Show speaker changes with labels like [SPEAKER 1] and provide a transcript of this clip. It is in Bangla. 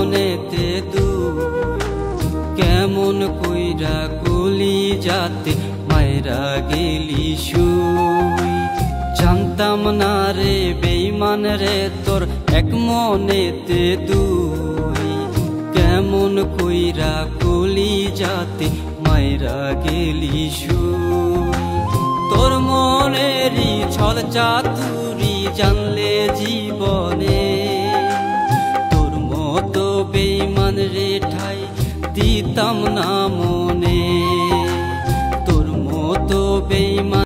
[SPEAKER 1] মনেতে কেমন কইরা কলি যাতে মায়েরা গেলি শুই। জানতাম না রে বেঈমান রে তোর এক মনেতে কেমন কইরা কলি যাতে মায়েরা গেলি শুই। তোর মনেরই ছল চাতুরি জানলে জীবনে তোর মতো বেঈমান রে ঠাই দিতাম না মনে। তোর মতো বেঈমান